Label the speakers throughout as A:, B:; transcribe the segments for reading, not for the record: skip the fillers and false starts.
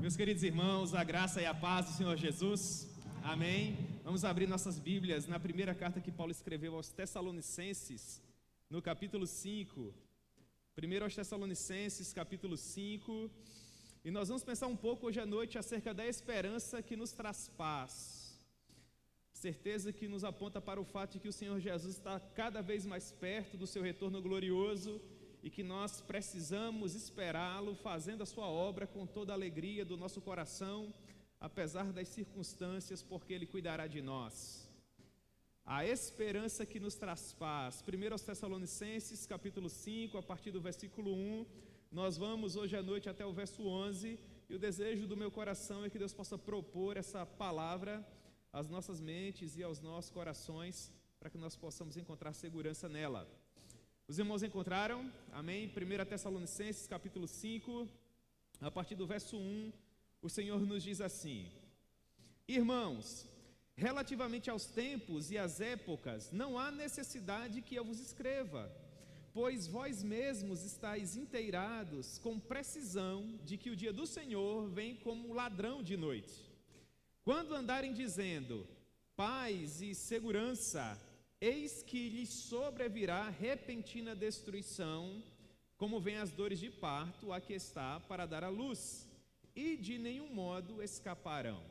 A: Meus queridos irmãos, a graça e a paz do Senhor Jesus, amém. Vamos abrir nossas Bíblias na primeira carta que Paulo escreveu aos Tessalonicenses, no capítulo 5. Primeiro aos Tessalonicenses, capítulo 5. E nós vamos pensar um pouco hoje à noite acerca da esperança que nos traz paz. Certeza que nos aponta para o fato de que o Senhor Jesus está cada vez mais perto do seu retorno glorioso e que nós precisamos esperá-lo fazendo a sua obra com toda a alegria do nosso coração, apesar das circunstâncias, porque Ele cuidará de nós. A esperança que nos traz paz. Primeiro aos Tessalonicenses, capítulo 5, a partir do versículo 1, nós vamos hoje à noite até o verso 11, e o desejo do meu coração é que Deus possa propor essa palavra às nossas mentes e aos nossos corações, para que nós possamos encontrar segurança nela. Os irmãos encontraram? Amém? 1 Tessalonicenses, capítulo 5, a partir do verso 1, o Senhor nos diz assim: Irmãos, relativamente aos tempos e às épocas, não há necessidade que eu vos escreva, pois vós mesmos estáis inteirados com precisão de que o dia do Senhor vem como ladrão de noite. Quando andarem dizendo paz e segurança, eis que lhes sobrevirá repentina destruição, como vem as dores de parto a que está para dar à luz, e de nenhum modo escaparão.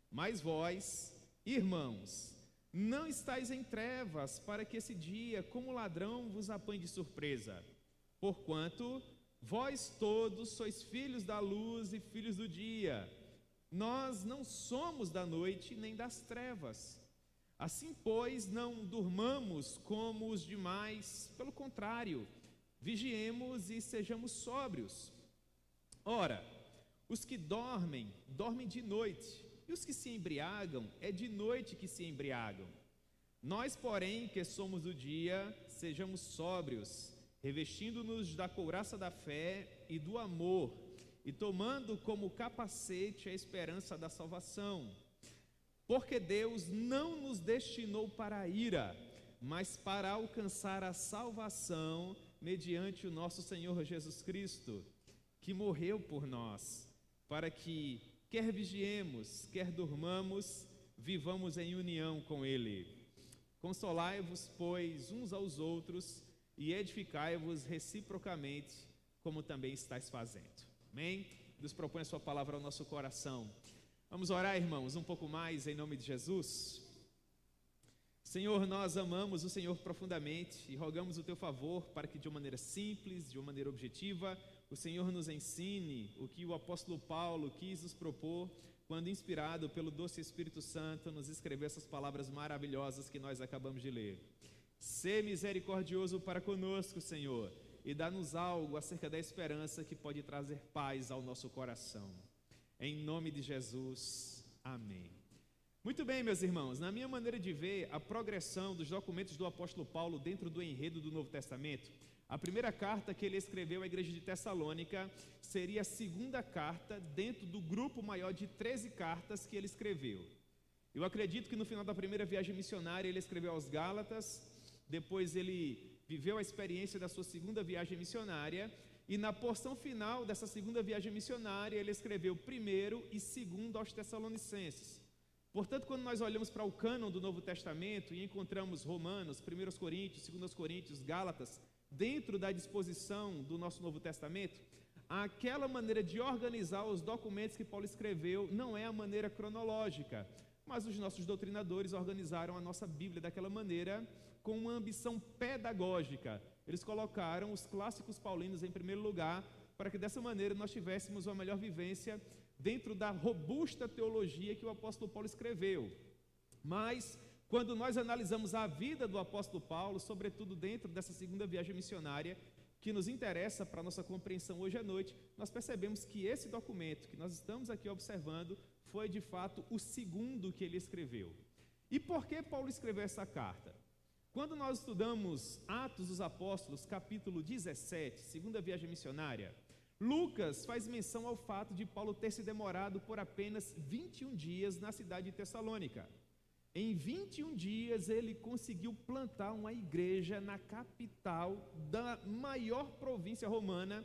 A: Mas vós, irmãos, não estáis em trevas, para que esse dia, como ladrão, vos apanhe de surpresa. Porquanto vós todos sois filhos da luz e filhos do dia. Nós não somos da noite nem das trevas. Assim, pois, não durmamos como os demais, pelo contrário, vigiemos e sejamos sóbrios. Ora, os que dormem, dormem de noite, e os que se embriagam, é de noite que se embriagam. Nós, porém, que somos do dia, sejamos sóbrios, revestindo-nos da couraça da fé e do amor, e tomando como capacete a esperança da salvação. Porque Deus não nos destinou para a ira, mas para alcançar a salvação mediante o nosso Senhor Jesus Cristo, que morreu por nós, para que, quer vigiemos, quer durmamos, vivamos em união com Ele. Consolai-vos, pois, uns aos outros e edificai-vos reciprocamente, como também estáis fazendo. Amém? Deus propõe a sua palavra ao nosso coração. Vamos orar, irmãos, um pouco mais em nome de Jesus. Senhor, nós amamos o Senhor profundamente e rogamos o teu favor para que de uma maneira simples, de uma maneira objetiva, o Senhor nos ensine o que o apóstolo Paulo quis nos propor quando, inspirado pelo doce Espírito Santo, nos escreveu essas palavras maravilhosas que nós acabamos de ler. Sê misericordioso para conosco, Senhor, e dá-nos algo acerca da esperança que pode trazer paz ao nosso coração. Em nome de Jesus, amém. Muito bem, meus irmãos, na minha maneira de ver a progressão dos documentos do apóstolo Paulo dentro do enredo do Novo Testamento, a primeira carta que ele escreveu à igreja de Tessalônica seria a segunda carta dentro do grupo maior de 13 cartas que ele escreveu. Eu acredito que no final da primeira viagem missionária ele escreveu aos Gálatas, depois ele viveu a experiência da sua segunda viagem missionária, e na porção final dessa segunda viagem missionária, ele escreveu primeiro e segundo aos Tessalonicenses. Portanto, quando nós olhamos para o cânon do Novo Testamento e encontramos Romanos, 1 Coríntios, 2 Coríntios, Gálatas, dentro da disposição do nosso Novo Testamento, aquela maneira de organizar os documentos que Paulo escreveu não é a maneira cronológica, mas os nossos doutrinadores organizaram a nossa Bíblia daquela maneira, com uma ambição pedagógica. Eles colocaram os clássicos paulinos em primeiro lugar, para que dessa maneira nós tivéssemos uma melhor vivência dentro da robusta teologia que o apóstolo Paulo escreveu. Mas, quando nós analisamos a vida do apóstolo Paulo, sobretudo dentro dessa segunda viagem missionária, que nos interessa para a nossa compreensão hoje à noite, nós percebemos que esse documento que nós estamos aqui observando foi de fato o segundo que ele escreveu. E por que Paulo escreveu essa carta? Quando nós estudamos Atos dos Apóstolos, capítulo 17, segunda viagem missionária, Lucas faz menção ao fato de Paulo ter se demorado por apenas 21 dias na cidade de Tessalônica. Em 21 dias ele conseguiu plantar uma igreja na capital da maior província romana,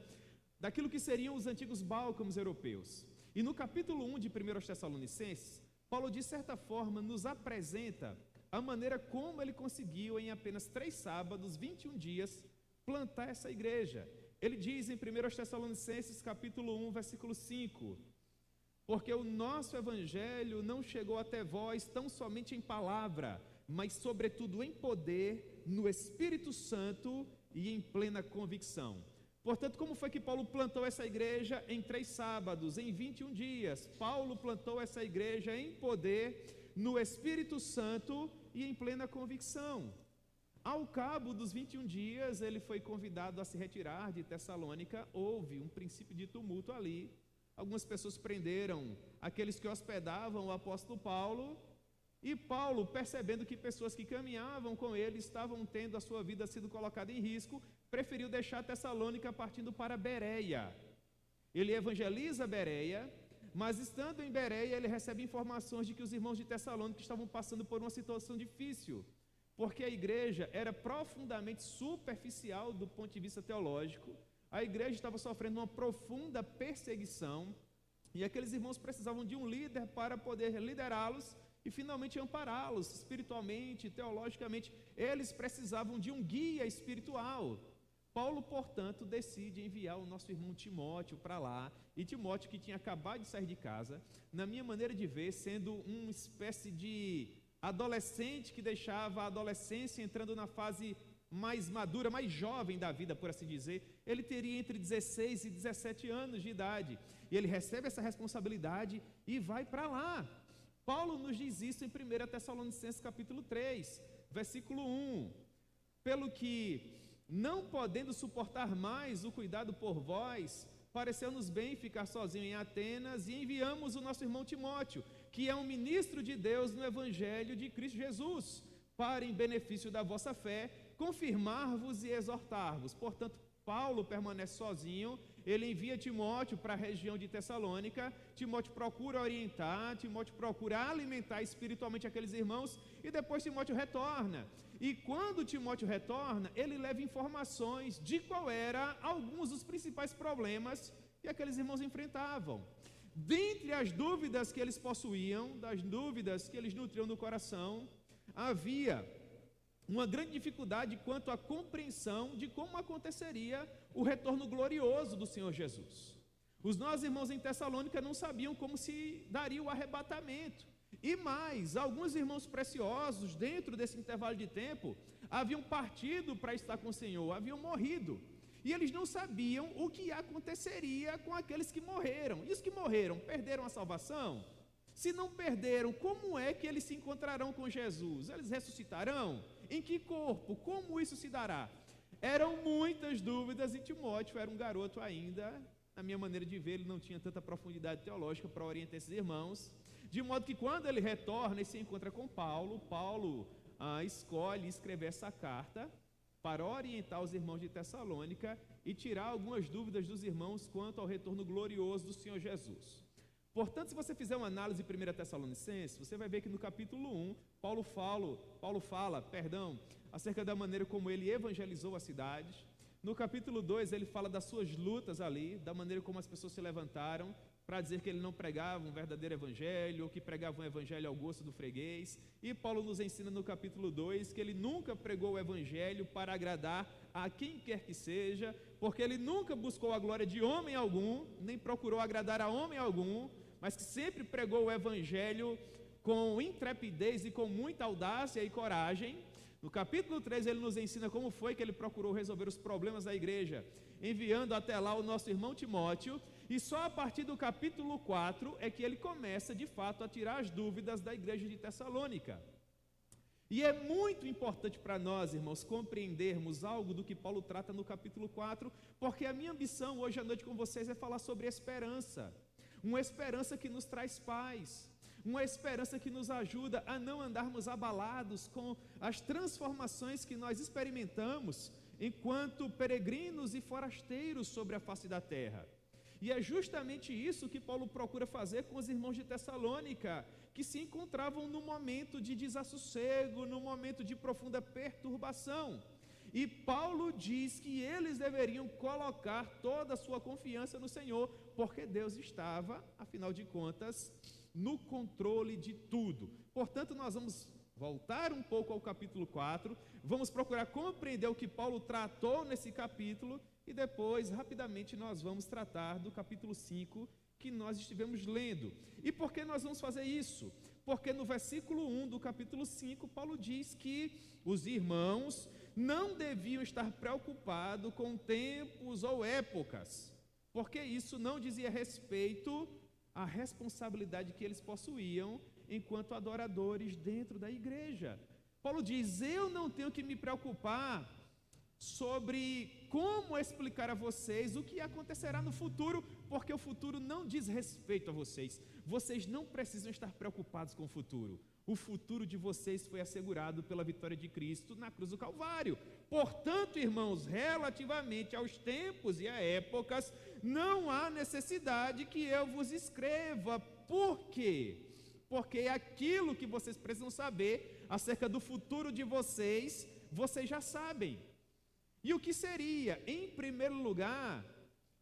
A: daquilo que seriam os antigos Balcãs europeus. E no capítulo 1 de 1 Tessalonicenses, Paulo, de certa forma, nos apresenta a maneira como ele conseguiu, em apenas 3 sábados, 21 dias, plantar essa igreja. Ele diz em 1 Tessalonicenses, capítulo 1, versículo 5, porque o nosso evangelho não chegou até vós tão somente em palavra, mas sobretudo em poder, no Espírito Santo e em plena convicção. Portanto, como foi que Paulo plantou essa igreja? Em 3 sábados, em 21 dias. Paulo plantou essa igreja em poder, no Espírito Santo e em plena convicção. Ao cabo dos 21 dias, ele foi convidado a se retirar de Tessalônica. Houve um princípio de tumulto ali. Algumas pessoas prenderam aqueles que hospedavam o apóstolo Paulo, e Paulo, percebendo que pessoas que caminhavam com ele estavam tendo a sua vida sido colocada em risco, preferiu deixar Tessalônica partindo para Bereia. Ele evangeliza Bereia, mas estando em Bereia, ele recebe informações de que os irmãos de Tessalônica estavam passando por uma situação difícil, porque a igreja era profundamente superficial do ponto de vista teológico. A igreja estava sofrendo uma profunda perseguição, e aqueles irmãos precisavam de um líder para poder liderá-los e finalmente ampará-los espiritualmente, teologicamente. Eles precisavam de um guia espiritual. Paulo, portanto, decide enviar o nosso irmão Timóteo para lá, e Timóteo, que tinha acabado de sair de casa, na minha maneira de ver, sendo uma espécie de adolescente que deixava a adolescência entrando na fase mais madura, mais jovem da vida, por assim dizer. Ele teria entre 16 e 17 anos de idade, e ele recebe essa responsabilidade e vai para lá. Paulo nos diz isso em 1 Tessalonicenses capítulo 3, versículo 1, pelo que, não podendo suportar mais o cuidado por vós, pareceu-nos bem ficar sozinho em Atenas, e enviamos o nosso irmão Timóteo, que é um ministro de Deus no Evangelho de Cristo Jesus, para, em benefício da vossa fé, confirmar-vos e exortar-vos. Portanto, Paulo permanece sozinho, ele envia Timóteo para a região de Tessalônica. Timóteo procura orientar, Timóteo procura alimentar espiritualmente aqueles irmãos, e depois Timóteo retorna. E quando Timóteo retorna, ele leva informações de qual era alguns dos principais problemas que aqueles irmãos enfrentavam. Dentre as dúvidas que eles possuíam, das dúvidas que eles nutriam no coração, havia uma grande dificuldade quanto à compreensão de como aconteceria o retorno glorioso do Senhor Jesus. Os nossos irmãos em Tessalônica não sabiam como se daria o arrebatamento. E mais, alguns irmãos preciosos, dentro desse intervalo de tempo, haviam partido para estar com o Senhor, haviam morrido. E eles não sabiam o que aconteceria com aqueles que morreram. E os que morreram, perderam a salvação? Se não perderam, como é que eles se encontrarão com Jesus? Eles ressuscitarão? Em que corpo? Como isso se dará? Eram muitas dúvidas, e Timóteo era um garoto ainda. Na minha maneira de ver, ele não tinha tanta profundidade teológica para orientar esses irmãos, de modo que quando ele retorna e se encontra com Paulo, escolhe escrever essa carta para orientar os irmãos de Tessalônica e tirar algumas dúvidas dos irmãos quanto ao retorno glorioso do Senhor Jesus. Portanto, se você fizer uma análise de 1 Tessalonicenses, você vai ver que no capítulo 1, Paulo fala acerca da maneira como ele evangelizou a cidade. No capítulo 2, ele fala das suas lutas ali, da maneira como as pessoas se levantaram para dizer que ele não pregava um verdadeiro evangelho, ou que pregava um evangelho ao gosto do freguês. E Paulo nos ensina no capítulo 2 que ele nunca pregou o evangelho para agradar a quem quer que seja, porque ele nunca buscou a glória de homem algum, nem procurou agradar a homem algum, mas que sempre pregou o evangelho com intrepidez e com muita audácia e coragem. No capítulo 3 ele nos ensina como foi que ele procurou resolver os problemas da igreja, enviando até lá o nosso irmão Timóteo, e só a partir do capítulo 4 é que ele começa de fato a tirar as dúvidas da igreja de Tessalônica. E é muito importante para nós, irmãos, compreendermos algo do que Paulo trata no capítulo 4, porque a minha ambição hoje à noite com vocês é falar sobre esperança, uma esperança que nos traz paz, uma esperança que nos ajuda a não andarmos abalados com as transformações que nós experimentamos enquanto peregrinos e forasteiros sobre a face da terra. E é justamente isso que Paulo procura fazer com os irmãos de Tessalônica, que se encontravam num momento de desassossego, num momento de profunda perturbação. E Paulo diz que eles deveriam colocar toda a sua confiança no Senhor, porque Deus estava, afinal de contas, no controle de tudo. Portanto, nós vamos voltar um pouco ao capítulo 4, vamos procurar compreender o que Paulo tratou nesse capítulo, e depois, rapidamente, nós vamos tratar do capítulo 5, que nós estivemos lendo. E por que nós vamos fazer isso? Porque no versículo 1 do capítulo 5, Paulo diz que os irmãos não deviam estar preocupados com tempos ou épocas, porque isso não dizia respeito à responsabilidade que eles possuíam enquanto adoradores dentro da igreja. Paulo diz: eu não tenho que me preocupar sobre como explicar a vocês o que acontecerá no futuro, porque o futuro não diz respeito a vocês. Vocês não precisam estar preocupados com o futuro. O futuro de vocês foi assegurado pela vitória de Cristo na cruz do Calvário. Portanto, irmãos, relativamente aos tempos e a épocas, não há necessidade que eu vos escreva. Por quê? Porque aquilo que vocês precisam saber acerca do futuro de vocês, vocês já sabem. E o que seria, em primeiro lugar,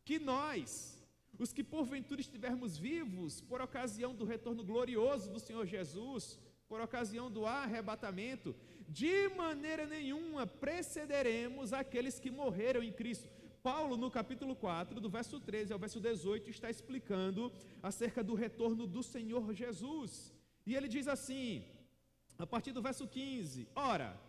A: que nós, os que porventura estivermos vivos por ocasião do retorno glorioso do Senhor Jesus, por ocasião do arrebatamento, de maneira nenhuma precederemos aqueles que morreram em Cristo. Paulo, no capítulo 4, do verso 13 ao verso 18, está explicando acerca do retorno do Senhor Jesus. E ele diz assim, a partir do verso 15: ora,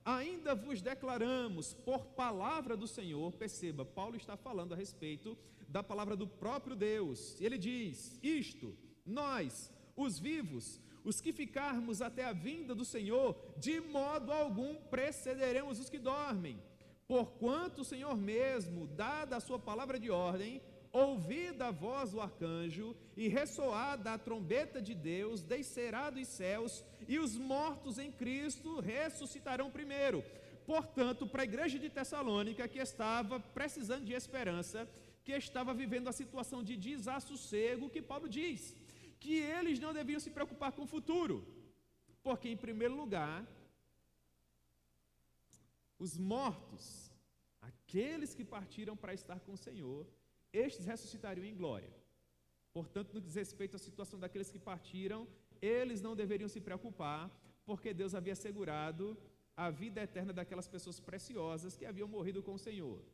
A: ainda vos declaramos por palavra do Senhor. Perceba, Paulo está falando a respeito da palavra do próprio Deus. E ele diz: isto, nós, os vivos, os que ficarmos até a vinda do Senhor, de modo algum precederemos os que dormem. Porquanto o Senhor mesmo, dada a sua palavra de ordem, ouvida a voz do arcanjo e ressoada a trombeta de Deus, descerá dos céus, e os mortos em Cristo ressuscitarão primeiro. Portanto, para a igreja de Tessalônica, que estava precisando de esperança, que estava vivendo a situação de desassossego, que Paulo diz que eles não deviam se preocupar com o futuro, porque, em primeiro lugar, os mortos, aqueles que partiram para estar com o Senhor, estes ressuscitariam em glória. Portanto, no que diz respeito à situação daqueles que partiram, eles não deveriam se preocupar, porque Deus havia assegurado a vida eterna daquelas pessoas preciosas que haviam morrido com o Senhor.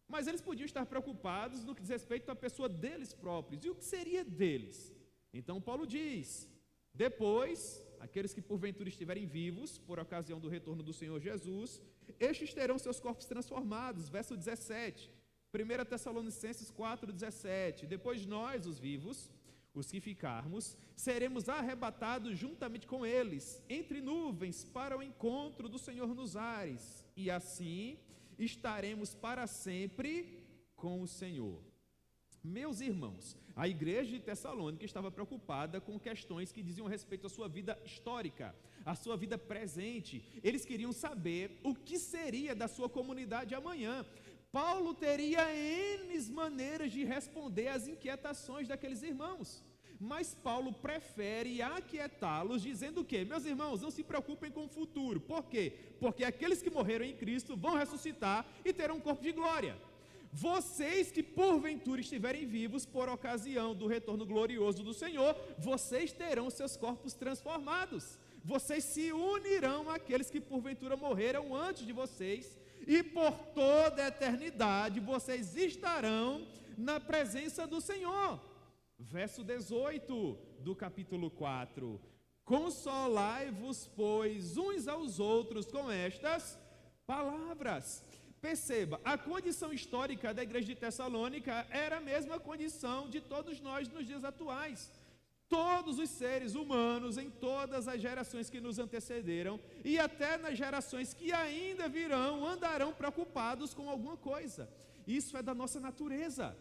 A: Mas eles podiam estar preocupados no que diz respeito à pessoa deles próprios. E o que seria deles? Então Paulo diz: depois, aqueles que porventura estiverem vivos, por ocasião do retorno do Senhor Jesus, estes terão seus corpos transformados. Verso 17, 1 Tessalonicenses 4,17: depois nós, os vivos, os que ficarmos, seremos arrebatados juntamente com eles, entre nuvens, para o encontro do Senhor nos ares, e assim estaremos para sempre com o Senhor. Meus irmãos, a igreja de Tessalônica estava preocupada com questões que diziam respeito à sua vida histórica, à sua vida presente. Eles queriam saber o que seria da sua comunidade amanhã. Paulo teria N maneiras de responder às inquietações daqueles irmãos, mas Paulo prefere aquietá-los, dizendo o quê? Meus irmãos, não se preocupem com o futuro. Por quê? Porque aqueles que morreram em Cristo vão ressuscitar e terão um corpo de glória. Vocês que porventura estiverem vivos por ocasião do retorno glorioso do Senhor, vocês terão seus corpos transformados. Vocês se unirão àqueles que porventura morreram antes de vocês, e por toda a eternidade vocês estarão na presença do Senhor. Verso 18 do capítulo 4: consolai-vos, pois, uns aos outros com estas palavras. Perceba, a condição histórica da igreja de Tessalônica era a mesma condição de todos nós nos dias atuais. Todos os seres humanos, em todas as gerações que nos antecederam, e até nas gerações que ainda virão, andarão preocupados com alguma coisa. Isso é da nossa natureza.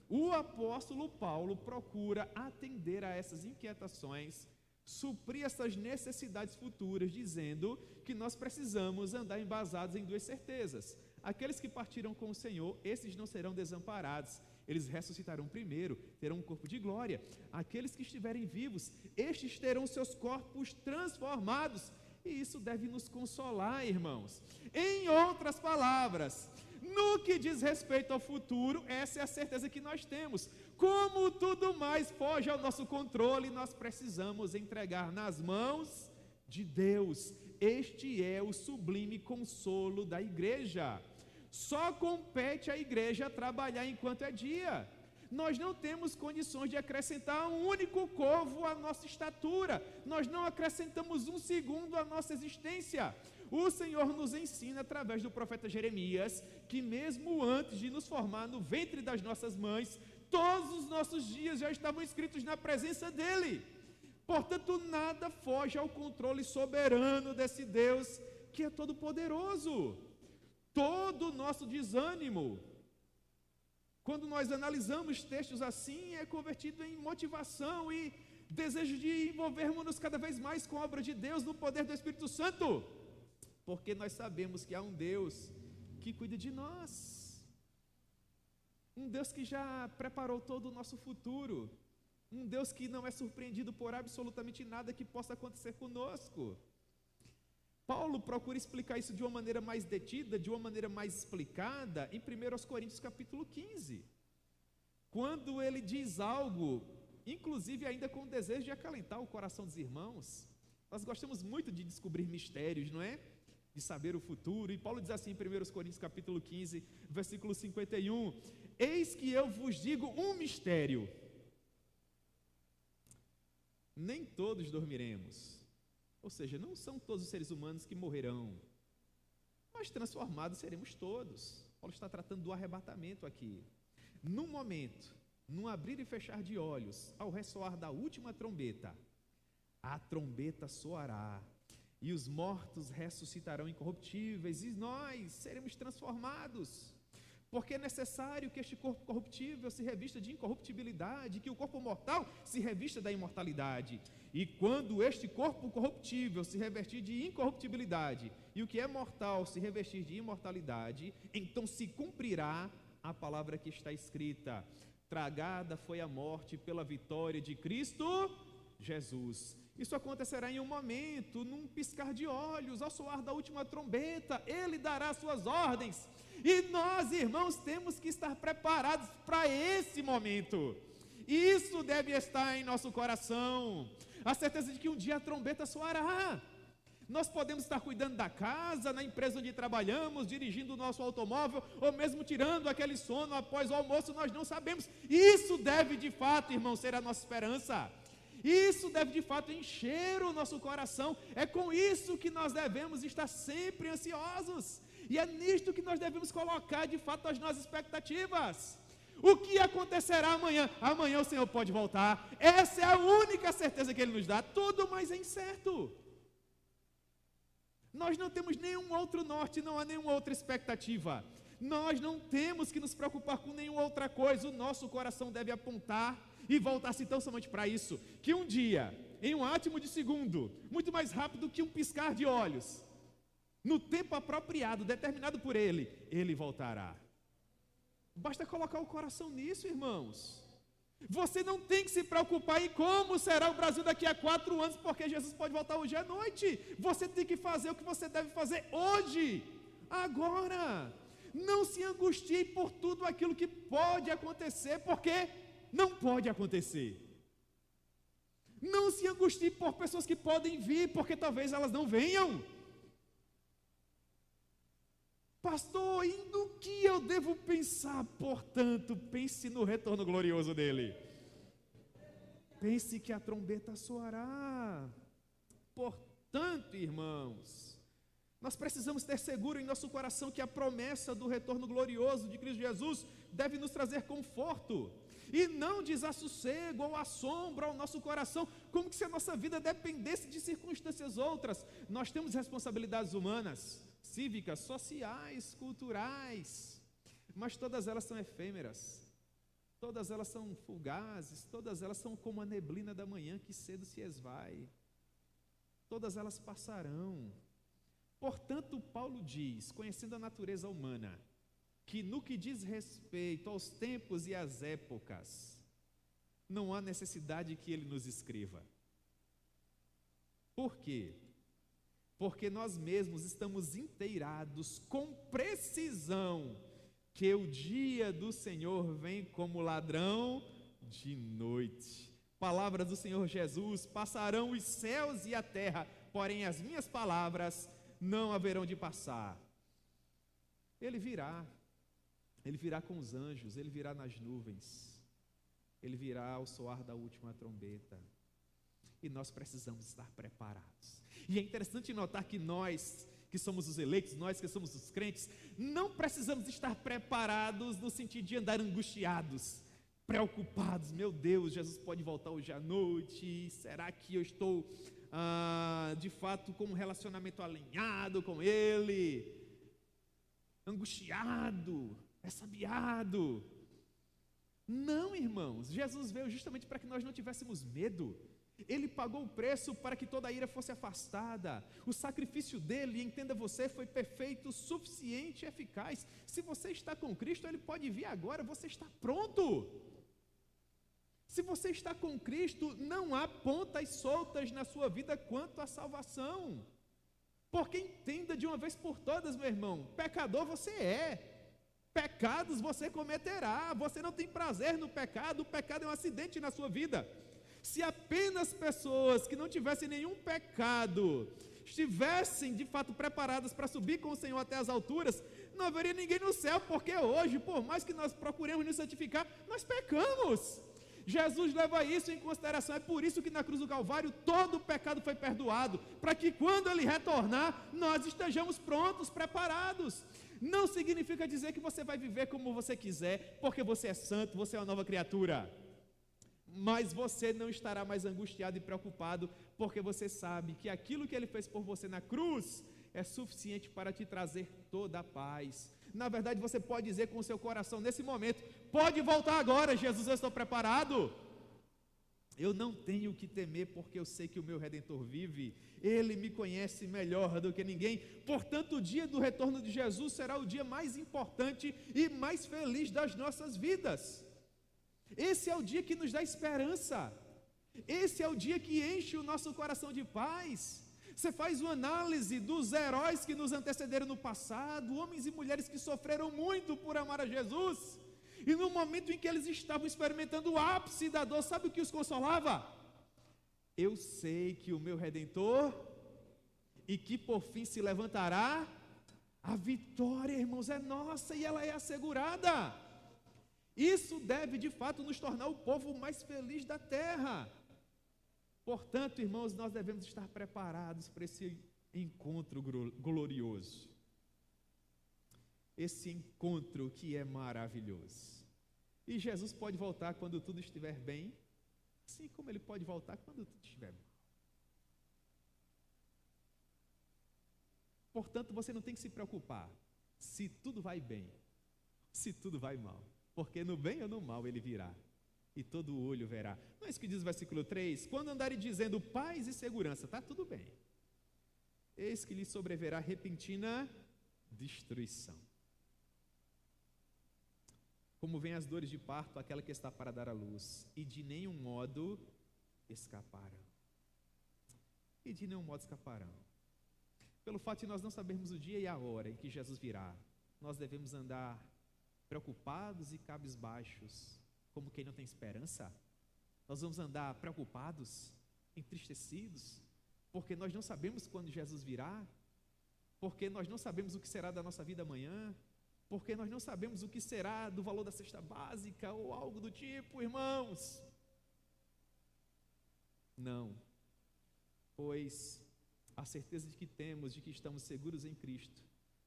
A: O apóstolo Paulo procura atender a essas inquietações, suprir essas necessidades futuras, dizendo que nós precisamos andar embasados em duas certezas. Aqueles que partiram com o Senhor, esses não serão desamparados, eles ressuscitarão primeiro, terão um corpo de glória. Aqueles que estiverem vivos, estes terão seus corpos transformados. E isso deve nos consolar, irmãos. Em outras palavras, no que diz respeito ao futuro, essa é a certeza que nós temos. Como tudo mais foge ao nosso controle, nós precisamos entregar nas mãos de Deus. Este é o sublime consolo da igreja. Só compete à igreja trabalhar enquanto é dia. Nós não temos condições de acrescentar um único covo à nossa estatura. Nós não acrescentamos um segundo à nossa existência. O Senhor nos ensina através do profeta Jeremias que mesmo antes de nos formar no ventre das nossas mães, todos os nossos dias já estavam escritos na presença dEle. Portanto, nada foge ao controle soberano desse Deus que é todo-poderoso. Todo o nosso desânimo, quando nós analisamos textos assim, é convertido em motivação e desejo de envolvermos-nos cada vez mais com a obra de Deus, no poder do Espírito Santo, porque nós sabemos que há um Deus que cuida de nós, um Deus que já preparou todo o nosso futuro, um Deus que não é surpreendido por absolutamente nada que possa acontecer conosco. Paulo procura explicar isso de uma maneira mais detida, de uma maneira mais explicada, em 1 Coríntios capítulo 15, quando ele diz algo, inclusive ainda com o desejo de acalentar o coração dos irmãos. Nós gostamos muito de descobrir mistérios, não é? De saber o futuro, e Paulo diz assim em 1 Coríntios capítulo 15, versículo 51, eis que eu vos digo um mistério, nem todos dormiremos. Ou seja, não são todos os seres humanos que morrerão, mas transformados seremos todos. Paulo está tratando do arrebatamento aqui. Num momento, num abrir e fechar de olhos, ao ressoar da última trombeta, a trombeta soará, e os mortos ressuscitarão incorruptíveis, e nós seremos transformados. Porque é necessário que este corpo corruptível se revista de incorruptibilidade, que o corpo mortal se revista da imortalidade. E quando este corpo corruptível se revestir de incorruptibilidade, e o que é mortal se revestir de imortalidade, então se cumprirá a palavra que está escrita: tragada foi a morte pela vitória de Cristo Jesus. Isso acontecerá em um momento, num piscar de olhos, ao soar da última trombeta, Ele dará suas ordens. E nós, irmãos, temos que estar preparados para esse momento. Isso deve estar em nosso coração, a certeza de que um dia a trombeta soará. Nós podemos estar cuidando da casa, na empresa onde trabalhamos, dirigindo o nosso automóvel, ou mesmo tirando aquele sono após o almoço, nós não sabemos. Isso deve de fato, irmão, ser a nossa esperança. Isso deve de fato encher o nosso coração. É com isso que nós devemos estar sempre ansiosos. E é nisto que nós devemos colocar de fato as nossas expectativas. O que acontecerá amanhã? Amanhã o Senhor pode voltar. Essa é a única certeza que Ele nos dá. Tudo mais é incerto. Nós não temos nenhum outro norte, não há nenhuma outra expectativa. Nós não temos que nos preocupar com nenhuma outra coisa. O nosso coração deve apontar e voltar-se tão somente para isso, que um dia, em um átimo de segundo, muito mais rápido que um piscar de olhos, no tempo apropriado, determinado por Ele, Ele voltará. Basta colocar o coração nisso, irmãos. Você não tem que se preocupar em como será o Brasil daqui a 4 anos, porque Jesus pode voltar hoje à noite. Você tem que fazer o que você deve fazer hoje, agora. Não se angustie por tudo aquilo que pode acontecer, porque não pode acontecer. Não se angustie por pessoas que podem vir, porque talvez elas não venham. Pastor, e no que eu devo pensar? Portanto, pense no retorno glorioso dele. Pense que a trombeta soará. Portanto, irmãos, nós precisamos ter seguro em nosso coração que a promessa do retorno glorioso de Cristo Jesus deve nos trazer conforto e não desassossego ou assombro ao nosso coração, como se a nossa vida dependesse de circunstâncias outras. Nós temos responsabilidades humanas, cívicas, sociais, culturais, mas todas elas são efêmeras, todas elas são fugazes, todas elas são como a neblina da manhã que cedo se esvai, todas elas passarão. Portanto, Paulo diz, conhecendo a natureza humana, que no que diz respeito aos tempos e às épocas, não há necessidade que ele nos escreva. Por quê? porque nós mesmos estamos inteirados com precisão que o dia do Senhor vem como ladrão de noite. Palavras do Senhor Jesus: passarão os céus e a terra, porém as minhas palavras não haverão de passar. Ele virá com os anjos, ele virá nas nuvens, ele virá ao soar da última trombeta, e nós precisamos estar preparados. E é interessante notar que nós, que somos os eleitos, nós que somos os crentes, não precisamos estar preparados no sentido de andar angustiados, preocupados. Meu Deus, Jesus pode voltar hoje à noite, será que eu estou de fato com um relacionamento alinhado com Ele? Angustiado, ressabiado. Não, irmãos, Jesus veio justamente para que nós não tivéssemos medo. Ele pagou o preço para que toda a ira fosse afastada. O sacrifício dele, entenda você, foi perfeito, suficiente e eficaz. Se você está com Cristo, ele pode vir agora, você está pronto. Se você está com Cristo, não há pontas soltas na sua vida quanto à salvação. Porque entenda de uma vez por todas, meu irmão, pecador você é, pecados você cometerá, você não tem prazer no pecado, o pecado é um acidente na sua vida. Se apenas pessoas que não tivessem nenhum pecado estivessem de fato preparadas para subir com o Senhor até as alturas, não haveria ninguém no céu, porque hoje, por mais que nós procuremos nos santificar, nós pecamos. Jesus leva isso em consideração, é por isso que na cruz do Calvário todo o pecado foi perdoado, para que quando Ele retornar, nós estejamos prontos, preparados. Não significa dizer que você vai viver como você quiser, porque você é santo, você é uma nova criatura, mas você não estará mais angustiado e preocupado, porque você sabe que aquilo que Ele fez por você na cruz é suficiente para te trazer toda a paz. Na verdade, você pode dizer com o seu coração nesse momento: pode voltar agora, Jesus, eu estou preparado. Eu não tenho o que temer, porque eu sei que o meu Redentor vive, Ele me conhece melhor do que ninguém. Portanto, o dia do retorno de Jesus será o dia mais importante e mais feliz das nossas vidas. Esse é o dia que nos dá esperança, esse é o dia que enche o nosso coração de paz. Você faz uma análise dos heróis que nos antecederam no passado, homens e mulheres que sofreram muito por amar a Jesus, e no momento em que eles estavam experimentando o ápice da dor, sabe o que os consolava? Eu sei que o meu Redentor, e que por fim se levantará, a vitória, irmãos, é nossa e ela é assegurada. Isso deve de fato nos tornar o povo mais feliz da terra. Portanto, irmãos, nós devemos estar preparados para esse encontro glorioso. Esse encontro que é maravilhoso. E Jesus pode voltar quando tudo estiver bem, assim como Ele pode voltar quando tudo estiver mal. Portanto, você não tem que se preocupar se tudo vai bem, se tudo vai mal, porque no bem ou no mal Ele virá. E todo olho verá. Não é isso que diz o versículo 3? Quando andarem dizendo paz e segurança, está tudo bem. Eis que lhe sobreverá repentina destruição. Como vêm as dores de parto, aquela que está para dar à luz, e de nenhum modo escaparão. E de nenhum modo escaparão. Pelo fato de nós não sabermos o dia e a hora em que Jesus virá, nós devemos andar preocupados e cabisbaixos, como quem não tem esperança. Nós vamos andar preocupados, entristecidos, porque nós não sabemos quando Jesus virá, porque nós não sabemos o que será da nossa vida amanhã, porque nós não sabemos o que será do valor da cesta básica ou algo do tipo, irmãos. Não, pois a certeza de que temos, de que estamos seguros em Cristo,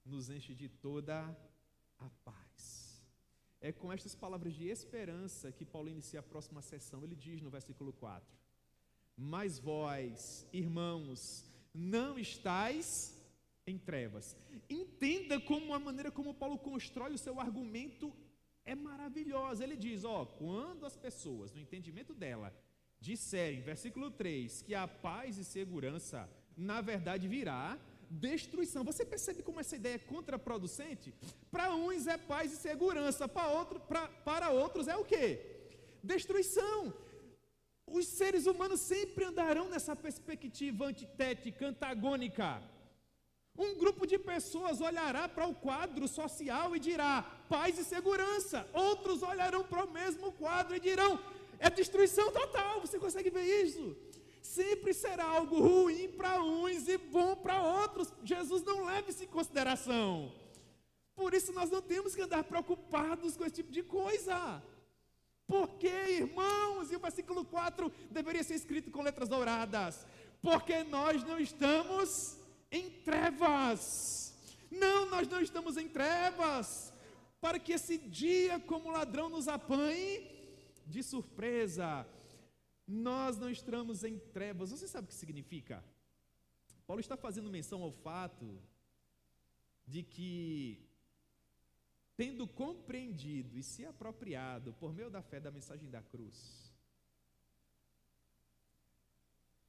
A: nos enche de toda a paz. É com estas palavras de esperança que Paulo inicia a próxima sessão. Ele diz no versículo 4: mas vós, irmãos, não estáis em trevas. Entenda como a maneira como Paulo constrói o seu argumento é maravilhosa. Ele diz, quando as pessoas, no entendimento dela, disserem, versículo 3, que a paz e segurança, na verdade, virá, destruição. Você percebe como essa ideia é contraproducente? Para uns é paz e segurança, para outros é o quê? Destruição. Os seres humanos sempre andarão nessa perspectiva antitética, antagônica. Um grupo de pessoas olhará para o quadro social e dirá, paz e segurança. Outros olharão para o mesmo quadro e dirão, é destruição total. Você consegue ver isso? Sempre será algo ruim para uns e bom para outros. Jesus não leva isso em consideração. Por isso nós não temos que andar preocupados com esse tipo de coisa. Porque, irmãos, e o versículo 4 deveria ser escrito com letras douradas, porque nós não estamos em trevas. Não, nós não estamos em trevas, para que esse dia como ladrão nos apanhe de surpresa. Nós não estamos em trevas. Você sabe o que significa? Paulo está fazendo menção ao fato de que, tendo compreendido e se apropriado por meio da fé da mensagem da cruz,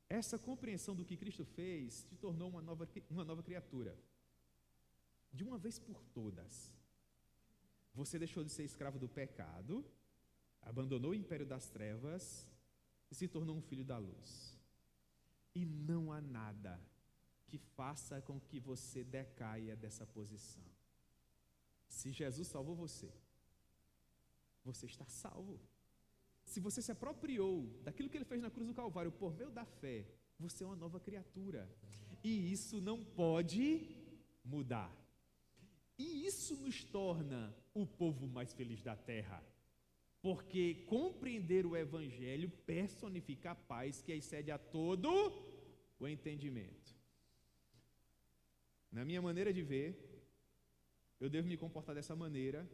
A: essa compreensão do que Cristo fez se tornou uma nova criatura. De uma vez por todas, você deixou de ser escravo do pecado, abandonou o império das trevas e se tornou um filho da luz. E não há nada que faça com que você decaia dessa posição. Se Jesus salvou você, você está salvo. Se você se apropriou daquilo que Ele fez na cruz do Calvário por meio da fé, você é uma nova criatura. E isso não pode mudar. E isso nos torna o povo mais feliz da terra. Porque compreender o Evangelho personifica a paz que excede a todo o entendimento. Na minha maneira de ver, eu devo me comportar dessa maneira,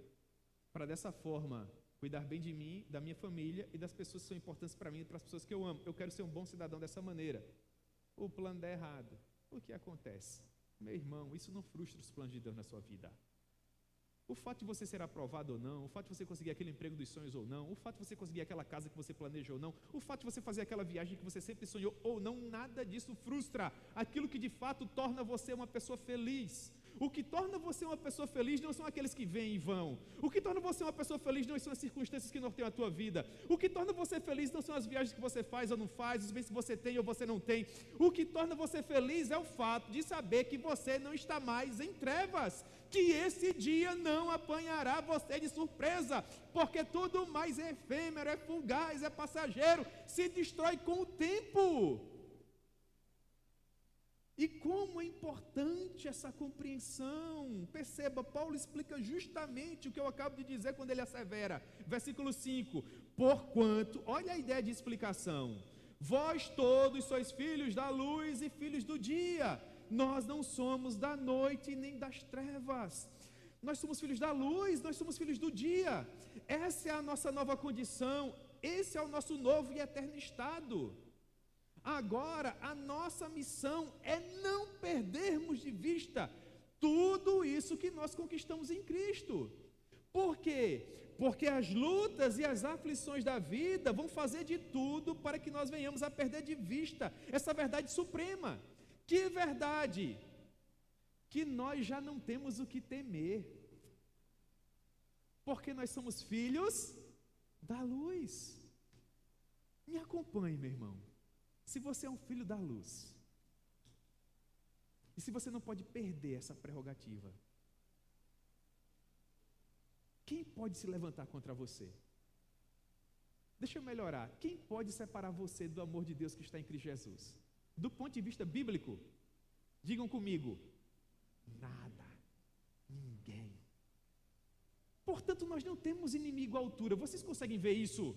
A: para dessa forma cuidar bem de mim, da minha família e das pessoas que são importantes para mim e para as pessoas que eu amo. Eu quero ser um bom cidadão dessa maneira. O plano dá errado. O que acontece? Meu irmão, isso não frustra os planos de Deus na sua vida. O fato de você ser aprovado ou não, o fato de você conseguir aquele emprego dos sonhos ou não, o fato de você conseguir aquela casa que você planejou ou não, o fato de você fazer aquela viagem que você sempre sonhou ou não, nada disso frustra aquilo que de fato torna você uma pessoa feliz. O que torna você uma pessoa feliz não são aqueles que vêm e vão. O que torna você uma pessoa feliz não são as circunstâncias que norteiam a tua vida. O que torna você feliz não são as viagens que você faz ou não faz, os bens que você tem ou você não tem. O que torna você feliz é o fato de saber que você não está mais em trevas, que esse dia não apanhará você de surpresa, porque tudo mais é efêmero, é fugaz, é passageiro, se destrói com o tempo. E como é importante essa compreensão. Perceba, Paulo explica justamente o que eu acabo de dizer quando ele assevera, versículo 5, porquanto, olha a ideia de explicação, vós todos sois filhos da luz e filhos do dia, nós não somos da noite nem das trevas, nós somos filhos da luz, nós somos filhos do dia, essa é a nossa nova condição, esse é o nosso novo e eterno estado. Agora, a nossa missão é não perdermos de vista tudo isso que nós conquistamos em Cristo. Por quê? Porque as lutas e as aflições da vida vão fazer de tudo para que nós venhamos a perder de vista essa verdade suprema. Que verdade? Que nós já não temos o que temer, porque nós somos filhos da luz. Me acompanhe, meu irmão. Se você é um filho da luz, e se você não pode perder essa prerrogativa, quem pode se levantar contra você? Deixa eu melhorar. Quem pode separar você do amor de Deus que está em Cristo Jesus? Do ponto de vista bíblico, digam comigo, nada, ninguém. Portanto, nós não temos inimigo à altura. Vocês conseguem ver isso?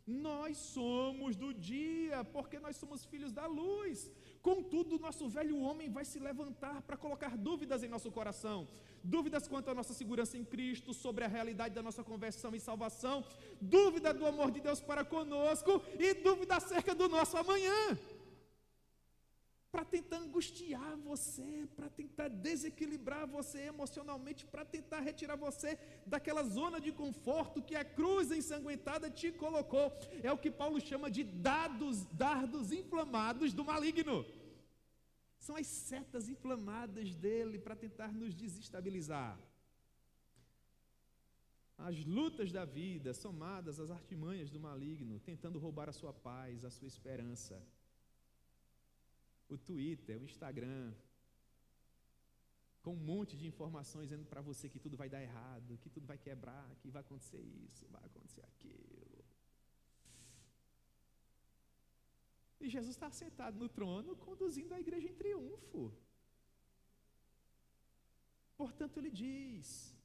A: Nós somos do dia, porque nós somos filhos da luz. Contudo, o nosso velho homem vai se levantar para colocar dúvidas em nosso coração. Dúvidas quanto à nossa segurança em Cristo, sobre a realidade da nossa conversão e salvação, dúvida do amor de Deus para conosco e dúvida acerca do nosso amanhã. Para tentar angustiar você, para tentar desequilibrar você emocionalmente, para tentar retirar você daquela zona de conforto que a cruz ensanguentada te colocou. É o que Paulo chama de dardos inflamados do maligno. São as setas inflamadas dele para tentar nos desestabilizar. As lutas da vida, somadas às artimanhas do maligno, tentando roubar a sua paz, a sua esperança. O Twitter, o Instagram, com um monte de informações dizendo para você que tudo vai dar errado, que tudo vai quebrar, que vai acontecer isso, vai acontecer aquilo. E Jesus está sentado no trono, conduzindo a igreja em triunfo. Portanto, ele diz,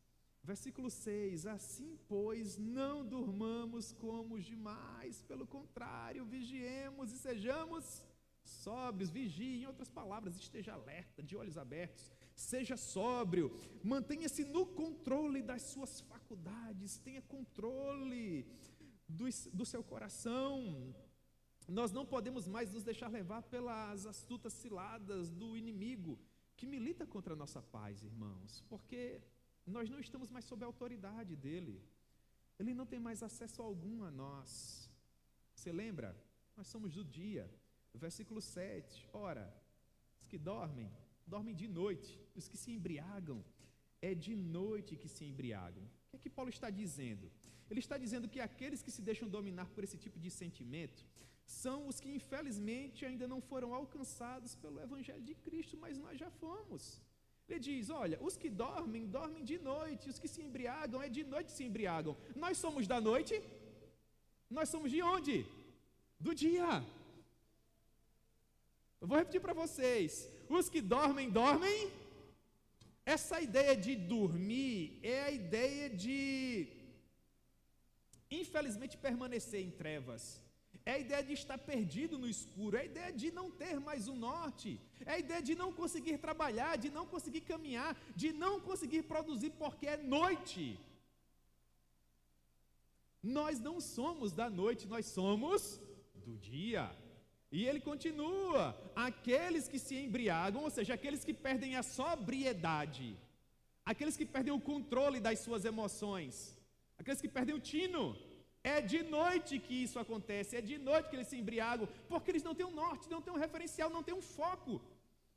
A: versículo 6, assim, pois, não durmamos como os demais, pelo contrário, vigiemos e sejamos sóbrios. Vigie, em outras palavras, esteja alerta, de olhos abertos, seja sóbrio, mantenha-se no controle das suas faculdades, tenha controle do seu coração. Nós não podemos mais nos deixar levar pelas astutas ciladas do inimigo, que milita contra a nossa paz, irmãos, porque nós não estamos mais sob a autoridade dele, ele não tem mais acesso algum a nós. Você lembra? Nós somos do dia, versículo 7, ora, os que dormem de noite, os que se embriagam, é de noite que se embriagam. O que é que Paulo está dizendo? Ele está dizendo que aqueles que se deixam dominar por esse tipo de sentimento, são os que infelizmente ainda não foram alcançados pelo Evangelho de Cristo, mas nós já fomos. Ele diz, olha, os que dormem de noite, os que se embriagam, é de noite que se embriagam. Nós somos da noite? Nós somos de onde? Do dia. Eu vou repetir para vocês, os que dormem. Essa ideia de dormir é a ideia de, infelizmente, permanecer em trevas. É a ideia de estar perdido no escuro, é a ideia de não ter mais um norte, é a ideia de não conseguir trabalhar, de não conseguir caminhar, de não conseguir produzir porque é noite. Nós não somos da noite, nós somos do dia. E ele continua, aqueles que se embriagam, ou seja, aqueles que perdem a sobriedade, aqueles que perdem o controle das suas emoções, aqueles que perdem o tino, é de noite que isso acontece, é de noite que eles se embriagam, porque eles não têm um norte, não têm um referencial, não têm um foco,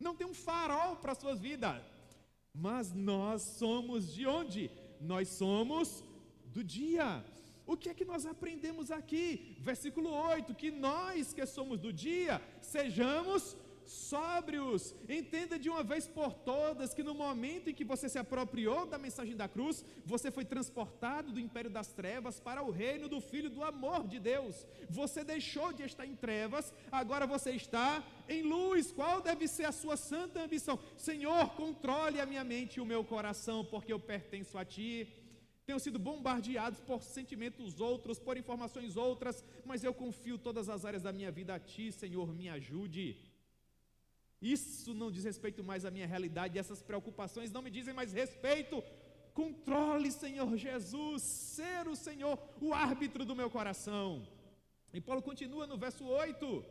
A: não têm um farol para as suas vidas. Mas nós somos de onde? Nós somos do dia. O que é que nós aprendemos aqui? Versículo 8, que nós que somos do dia, sejamos sóbrios. Entenda de uma vez por todas que no momento em que você se apropriou da mensagem da cruz, você foi transportado do império das trevas para o reino do Filho do amor de Deus. Você deixou de estar em trevas, agora você está em luz. Qual deve ser a sua santa ambição? Senhor, controle a minha mente e o meu coração, porque eu pertenço a Ti. Tenho sido bombardeado por sentimentos outros, por informações outras, mas eu confio todas as áreas da minha vida a Ti, Senhor, me ajude. Isso não diz respeito mais à minha realidade, essas preocupações não me dizem mais respeito. Controle, Senhor Jesus, ser o Senhor, o árbitro do meu coração. E Paulo continua no verso 8,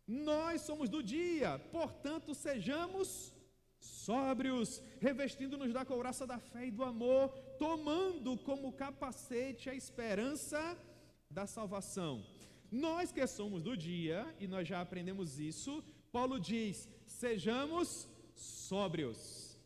A: nós somos do dia, portanto sejamos sóbrios, revestindo-nos da couraça da fé e do amor, tomando como capacete a esperança da salvação. Nós que somos do dia, e nós já aprendemos isso, Paulo diz, sejamos sóbrios.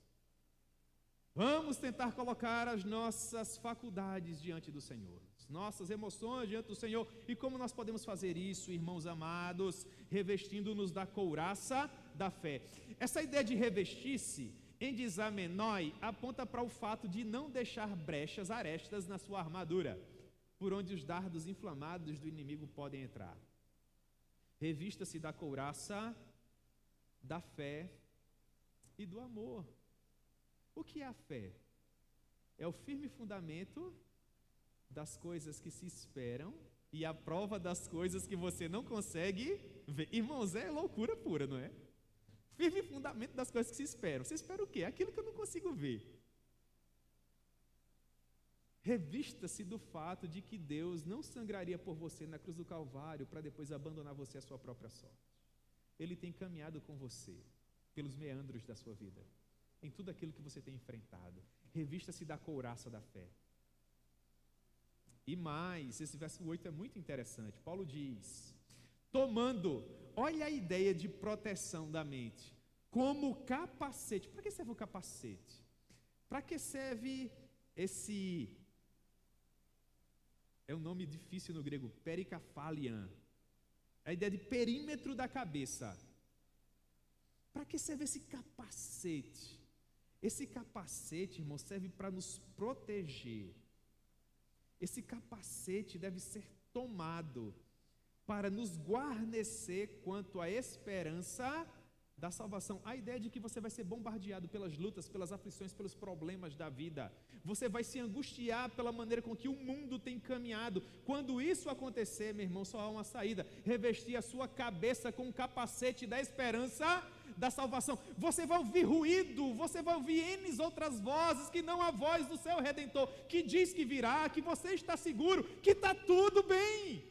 A: Vamos tentar colocar as nossas faculdades diante do Senhor, nossas emoções diante do Senhor. E como nós podemos fazer isso, irmãos amados? Revestindo-nos da couraça da fé. Essa ideia de revestir-se, em disamenoi, aponta para o fato de não deixar brechas, arestas na sua armadura, por onde os dardos inflamados do inimigo podem entrar. Revista-se da couraça da fé e do amor. O que é a fé? É o firme fundamento das coisas que se esperam e a prova das coisas que você não consegue ver. Irmãos, é loucura pura, não é? Firme fundamento das coisas que se esperam. Você espera o quê? Aquilo que eu não consigo ver. Revista-se do fato de que Deus não sangraria por você na cruz do Calvário para depois abandonar você à sua própria sorte. Ele tem caminhado com você pelos meandros da sua vida, em tudo aquilo que você tem enfrentado. Revista-se da couraça da fé. E mais, esse verso 8 é muito interessante. Paulo diz, tomando, olha a ideia de proteção da mente, como capacete. Para que serve o capacete? Para que serve esse, é um nome difícil no grego, perikafalian, a ideia de perímetro da cabeça. Para que serve esse capacete? Esse capacete, irmão, serve para nos proteger. Esse capacete deve ser tomado para nos guarnecer quanto à esperança da salvação. A ideia de que você vai ser bombardeado pelas lutas, pelas aflições, pelos problemas da vida. Você vai se angustiar pela maneira com que o mundo tem caminhado. Quando isso acontecer, meu irmão, só há uma saída: revestir a sua cabeça com o capacete da esperança da salvação. Você vai ouvir ruído, você vai ouvir N outras vozes, que não a voz do seu Redentor, que diz que virá, que você está seguro, que está tudo bem,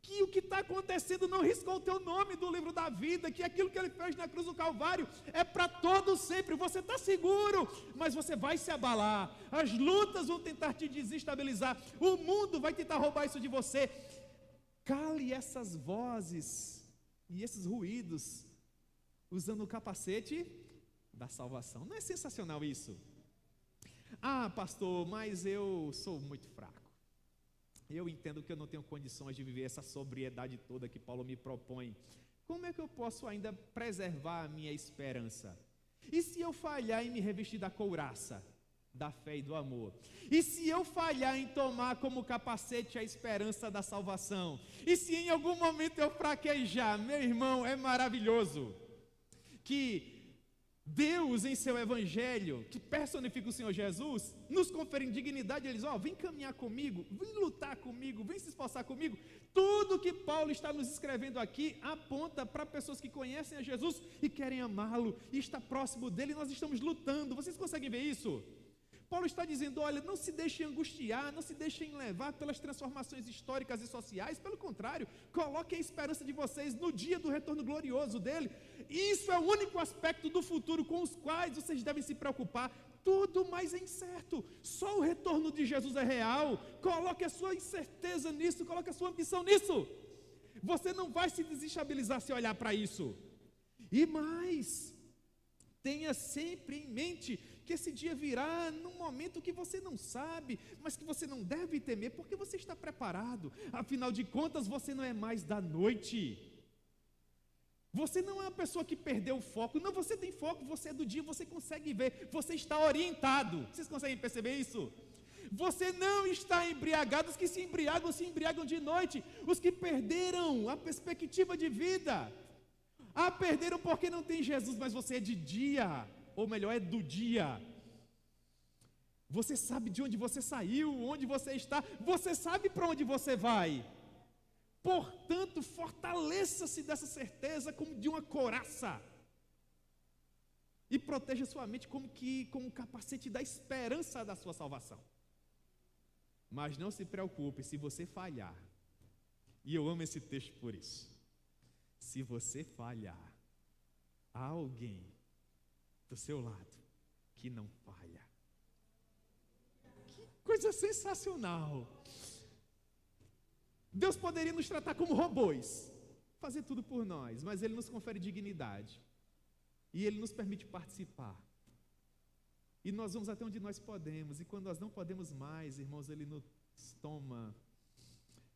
A: que o que está acontecendo não riscou o teu nome do livro da vida, que aquilo que Ele fez na cruz do Calvário é para todo sempre. Você está seguro, mas você vai se abalar, as lutas vão tentar te desestabilizar, o mundo vai tentar roubar isso de você. Cale essas vozes e esses ruídos, usando o capacete da salvação. Não é sensacional isso? Ah, pastor, mas eu sou muito fraco. Eu entendo que eu não tenho condições de viver essa sobriedade toda que Paulo me propõe. Como é que eu posso ainda preservar a minha esperança? E se eu falhar em me revestir da couraça da fé e do amor? E se eu falhar em tomar como capacete a esperança da salvação? E se em algum momento eu fraquejar? Meu irmão, é maravilhoso que Deus, em seu evangelho, que personifica o Senhor Jesus, nos confere dignidade. Ele diz: vem caminhar comigo, vem lutar comigo, vem se esforçar comigo. Tudo que Paulo está nos escrevendo aqui aponta para pessoas que conhecem a Jesus e querem amá-lo, e está próximo dele. Nós estamos lutando. Vocês conseguem ver isso? Paulo está dizendo: olha, não se deixem angustiar, não se deixem levar pelas transformações históricas e sociais. Pelo contrário, coloquem a esperança de vocês no dia do retorno glorioso dele. Isso é o único aspecto do futuro com os quais vocês devem se preocupar. Tudo mais é incerto, só o retorno de Jesus é real. Coloque a sua incerteza nisso, coloque a sua ambição nisso. Você não vai se desestabilizar se olhar para isso. E mais, tenha sempre em mente que esse dia virá num momento que você não sabe, mas que você não deve temer, porque você está preparado. Afinal de contas, você não é mais da noite. Você não é uma pessoa que perdeu o foco. Não, você tem foco, você é do dia, você consegue ver, você está orientado. Vocês conseguem perceber isso? Você não está embriagado. Os que se embriagam de noite. Os que perderam a perspectiva de vida. Perderam porque não tem Jesus, mas você é de dia. Ou melhor, é do dia. Você sabe de onde você saiu, onde você está, você sabe para onde você vai. Portanto, fortaleça-se dessa certeza como de uma couraça. E proteja sua mente como o capacete da esperança da sua salvação. Mas não se preocupe se você falhar. E eu amo esse texto por isso. Se você falhar, há alguém do seu lado que não falha. Que coisa sensacional. Deus poderia nos tratar como robôs, fazer tudo por nós, mas Ele nos confere dignidade e Ele nos permite participar. E nós vamos até onde nós podemos, e quando nós não podemos mais, irmãos, Ele nos toma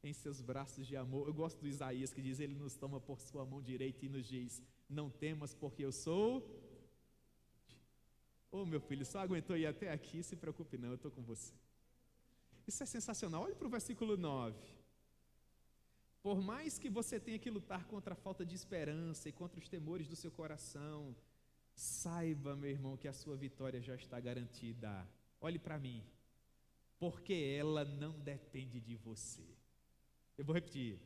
A: em seus braços de amor. Eu gosto do Isaías que diz: Ele nos toma por sua mão direita e nos diz: não temas, porque eu sou. Meu filho, só aguentou ir até aqui, se preocupe não, eu estou com você. Isso é sensacional. Olhe para o versículo 9. Por mais que você tenha que lutar contra a falta de esperança e contra os temores do seu coração, saiba, meu irmão, que a sua vitória já está garantida. Olhe para mim, porque ela não depende de você. Eu vou repetir: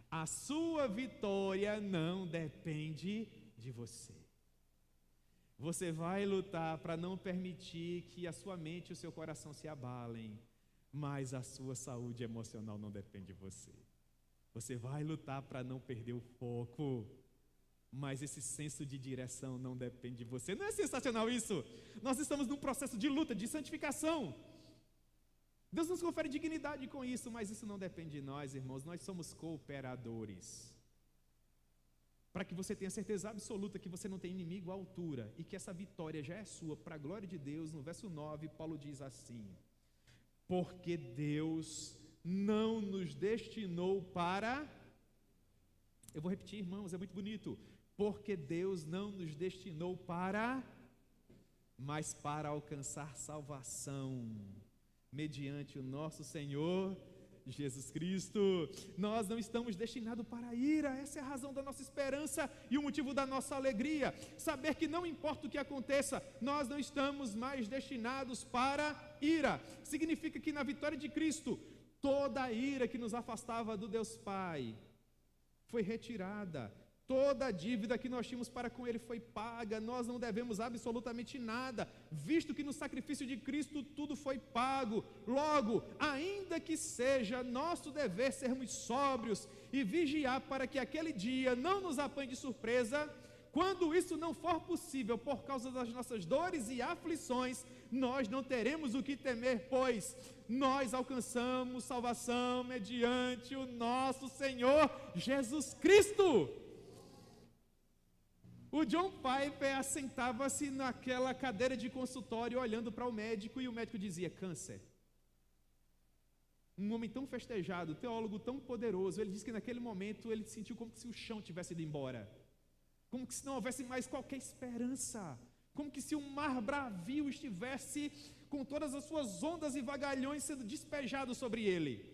A: a sua vitória não depende de você. Você vai lutar para não permitir que a sua mente e o seu coração se abalem, mas a sua saúde emocional não depende de você. Você vai lutar para não perder o foco, mas esse senso de direção não depende de você. Não é sensacional isso? Nós estamos num processo de luta, de santificação. Deus nos confere dignidade com isso, mas isso não depende de nós, irmãos. Nós somos cooperadores. Para que você tenha certeza absoluta que você não tem inimigo à altura e que essa vitória já é sua, para a glória de Deus, no verso 9, Paulo diz assim: porque Deus não nos destinou para... Eu vou repetir, irmãos, é muito bonito. Porque Deus não nos destinou para mas para alcançar salvação, mediante o nosso Senhor Jesus Cristo. Nós não estamos destinados para a ira. Essa é a razão da nossa esperança e o motivo da nossa alegria. Saber que não importa o que aconteça, nós não estamos mais destinados para ira. Significa que na vitória de Cristo, toda a ira que nos afastava do Deus Pai foi retirada. Toda a dívida que nós tínhamos para com Ele foi paga. Nós não devemos absolutamente nada, visto que no sacrifício de Cristo tudo foi pago. Logo, ainda que seja nosso dever sermos sóbrios e vigiar para que aquele dia não nos apanhe de surpresa, quando isso não for possível por causa das nossas dores e aflições, nós não teremos o que temer, pois nós alcançamos salvação mediante o nosso Senhor Jesus Cristo. O John Piper assentava-se naquela cadeira de consultório olhando para o médico, e o médico dizia: câncer. Um homem tão festejado, teólogo tão poderoso, ele disse que naquele momento ele sentiu como se o chão tivesse ido embora, como que se não houvesse mais qualquer esperança, como que se um mar bravio estivesse com todas as suas ondas e vagalhões sendo despejado sobre ele.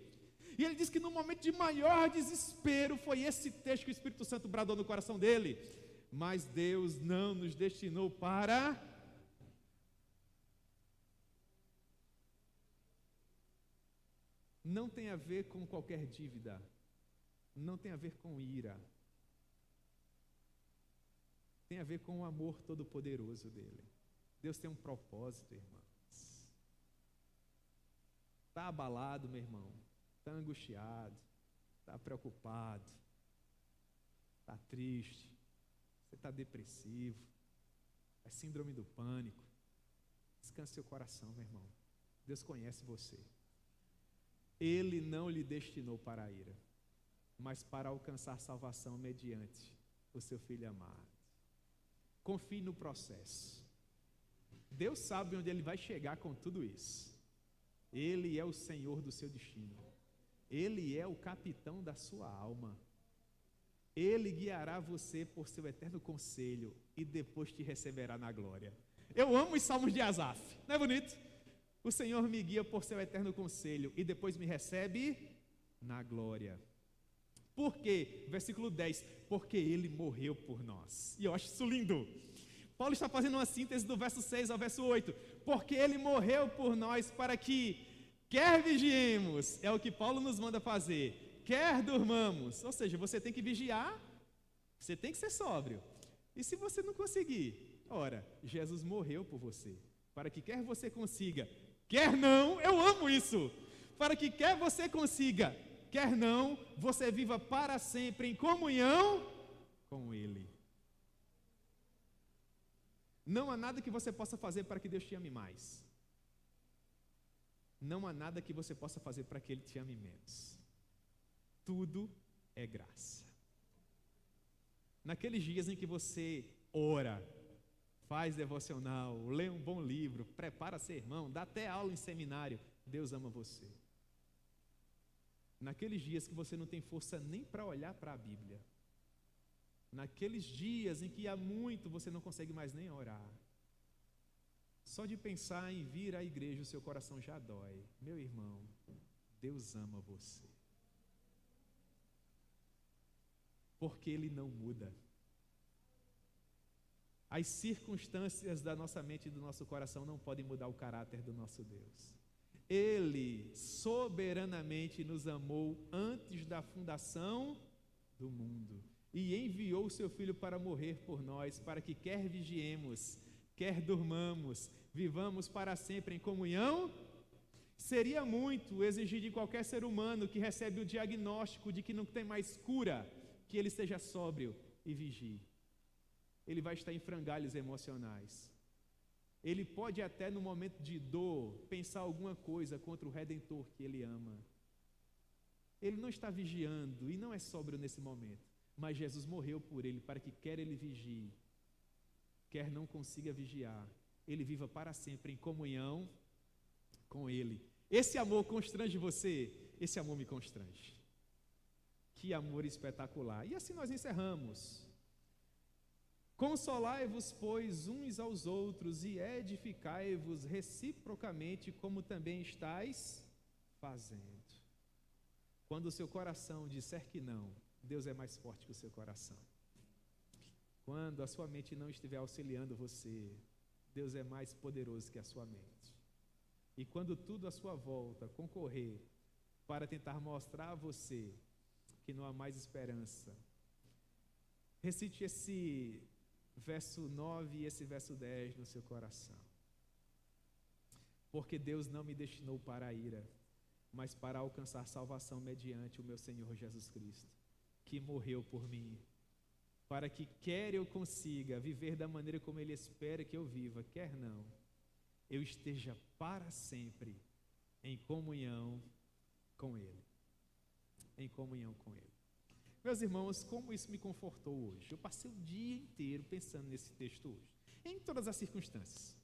A: E ele disse que no momento de maior desespero foi esse texto que o Espírito Santo bradou no coração dele: mas Deus não nos destinou para... Não tem a ver com qualquer dívida, não tem a ver com ira, tem a ver com o amor todo-poderoso dele. Deus tem um propósito, irmãos. Está abalado, meu irmão, está angustiado, está preocupado, está triste, você está depressivo, é síndrome do pânico, descanse seu coração, meu irmão. Deus conhece você. Ele não lhe destinou para a ira, mas para alcançar salvação mediante o seu Filho amado. Confie no processo. Deus sabe onde Ele vai chegar com tudo isso. Ele é o Senhor do seu destino. Ele é o capitão da sua alma. Ele guiará você por seu eterno conselho e depois te receberá na glória. Eu amo os salmos de Asaf, não é bonito? O Senhor me guia por seu eterno conselho e depois me recebe na glória. Por quê? Versículo 10, porque Ele morreu por nós. E eu acho isso lindo. Paulo está fazendo uma síntese do verso 6 ao verso 8. Porque Ele morreu por nós para que, quer vigiemos, é o que Paulo nos manda fazer, quer durmamos, ou seja, você tem que vigiar, você tem que ser sóbrio. E se você não conseguir, ora, Jesus morreu por você, para que quer você consiga, quer não, eu amo isso, para que quer você consiga, quer não, você viva para sempre em comunhão com Ele. Não há nada que você possa fazer para que Deus te ame mais. Não há nada que você possa fazer para que Ele te ame menos. Tudo é graça. Naqueles dias em que você ora, faz devocional, lê um bom livro, prepara sermão, dá até aula em seminário, Deus ama você. Naqueles dias que você não tem força nem para olhar para a Bíblia, naqueles dias em que há muito você não consegue mais nem orar, só de pensar em vir à igreja o seu coração já dói. Meu irmão, Deus ama você. Porque Ele não muda. As circunstâncias da nossa mente e do nosso coração não podem mudar o caráter do nosso Deus. Ele soberanamente nos amou antes da fundação do mundo e enviou o seu Filho para morrer por nós, para que quer vigiemos, quer durmamos, vivamos para sempre em comunhão. Seria muito exigir de qualquer ser humano que recebe o diagnóstico de que não tem mais cura, que ele seja sóbrio e vigie. Ele vai estar em frangalhos emocionais. Ele pode até no momento de dor pensar alguma coisa contra o Redentor que ele ama. Ele não está vigiando e não é sóbrio nesse momento, mas Jesus morreu por ele para que quer ele vigie, quer não consiga vigiar, ele viva para sempre em comunhão com Ele. Esse amor constrange você? Esse amor me constrange. Que amor espetacular. E assim nós encerramos Consolai-vos, pois, uns aos outros e edificai-vos reciprocamente, como também estáis fazendo. Quando o seu coração disser que não, Deus é mais forte que o seu coração. Quando a sua mente não estiver auxiliando você, Deus é mais poderoso que a sua mente. E quando tudo à sua volta concorrer para tentar mostrar a você que não há mais esperança, recite esse verso 9 e esse verso 10 no seu coração. Porque Deus não me destinou para a ira, mas para alcançar salvação mediante o meu Senhor Jesus Cristo, que morreu por mim, para que quer eu consiga viver da maneira como Ele espera que eu viva, quer não, eu esteja para sempre em comunhão com Ele. Em comunhão com Ele. Meus irmãos, como isso me confortou hoje? Eu passei o dia inteiro pensando nesse texto hoje, em todas as circunstâncias,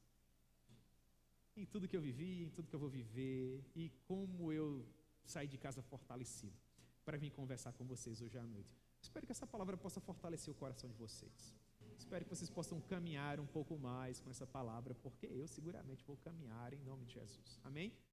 A: em tudo que eu vivi, em tudo que eu vou viver, e como eu saí de casa fortalecido para vir conversar com vocês hoje à noite. Espero que essa palavra possa fortalecer o coração de vocês. Espero que vocês possam caminhar um pouco mais com essa palavra, porque eu seguramente vou caminhar em nome de Jesus. Amém?